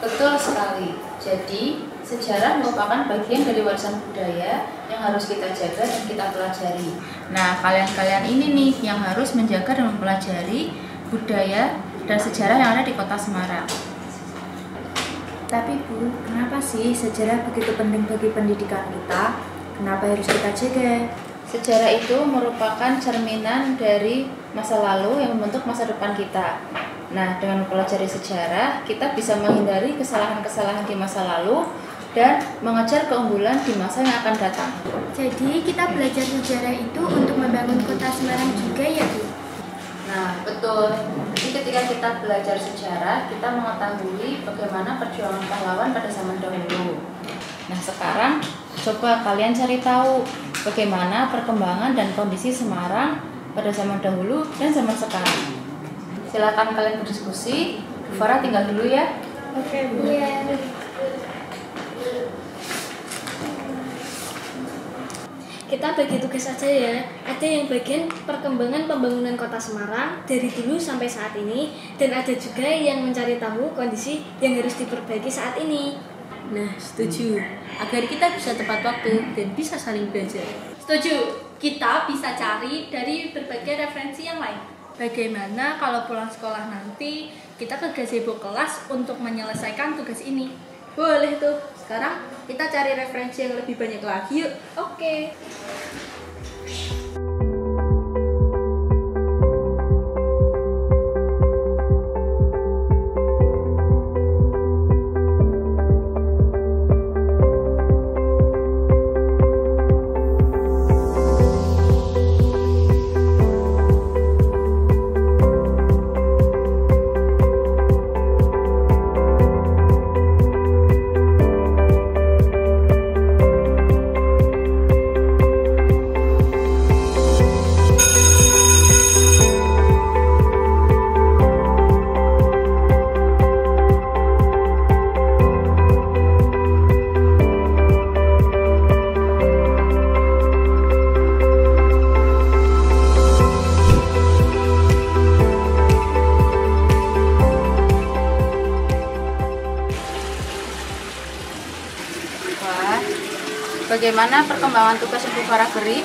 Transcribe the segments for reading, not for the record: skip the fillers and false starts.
Betul sekali. Jadi, sejarah merupakan bagian dari warisan budaya yang harus kita jaga dan kita pelajari. Nah, kalian-kalian ini nih yang harus menjaga dan mempelajari budaya dan sejarah yang ada di Kota Semarang. Tapi Bu, kenapa sih sejarah begitu penting bagi pendidikan kita? Kenapa harus kita jaga? Sejarah itu merupakan cerminan dari masa lalu yang membentuk masa depan kita. Nah, dengan mempelajari sejarah, kita bisa menghindari kesalahan-kesalahan di masa lalu dan mengejar keunggulan di masa yang akan datang. Jadi, kita belajar sejarah itu untuk membangun Kota Semarang juga ya, Bu? Nah, betul. Jadi ketika kita belajar sejarah, kita mengetahui bagaimana perjuangan pahlawan pada zaman dahulu. Nah, sekarang coba kalian cari tahu bagaimana perkembangan dan kondisi Semarang pada zaman dahulu dan zaman sekarang. Silakan kalian berdiskusi. Bu Farah tinggal dulu ya. Oke, Bu. Iya. Kita bagi tugas aja ya. Ada yang bagian perkembangan pembangunan Kota Semarang dari dulu sampai saat ini, dan ada juga yang mencari tahu kondisi yang harus diperbaiki saat ini. Nah, setuju. Agar kita bisa tepat waktu dan bisa saling belajar. Setuju. Kita bisa cari dari berbagai referensi yang lain. Bagaimana kalau pulang sekolah nanti kita ke gazebo kelas untuk menyelesaikan tugas ini? Boleh tuh. Sekarang kita cari referensi yang lebih banyak lagi yuk. Oke. Bagaimana perkembangan tugas Ibu Farah beri?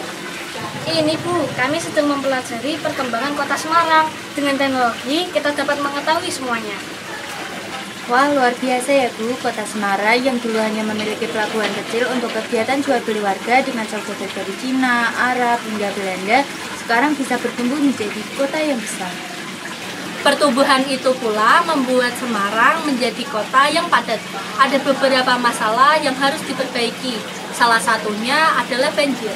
Ini Bu, kami sedang mempelajari perkembangan Kota Semarang. Dengan teknologi, kita dapat mengetahui semuanya. Wah, luar biasa ya Bu, Kota Semarang yang dulu hanya memiliki pelabuhan kecil untuk kegiatan jual beli warga dengan saudagar dari Cina, Arab, hingga Belanda, sekarang bisa bertumbuh menjadi kota yang besar. Pertumbuhan itu pula membuat Semarang menjadi kota yang padat. Ada beberapa masalah yang harus diperbaiki. Salah satunya adalah banjir.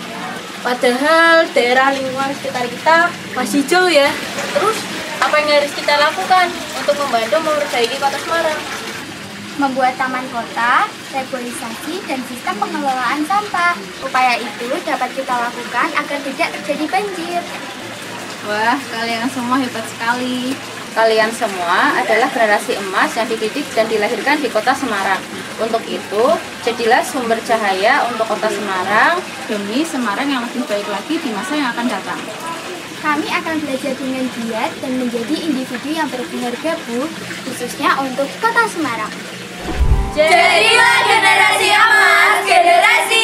Padahal daerah lingkungan sekitar kita masih jauh ya. Terus, apa yang harus kita lakukan untuk membantu memperbaiki Kota Semarang? Membuat taman kota, reboisasi, dan sistem pengelolaan sampah. Upaya itu dapat kita lakukan agar tidak terjadi banjir. Wah, kalian semua hebat sekali. Kalian semua adalah generasi emas yang dididik dan dilahirkan di Kota Semarang. Untuk itu, jadilah sumber cahaya untuk Kota Semarang demi Semarang yang lebih baik lagi di masa yang akan datang. Kami akan belajar dengan giat dan menjadi individu yang berharga, Bu, khususnya untuk Kota Semarang. Jadilah generasi emas, generasi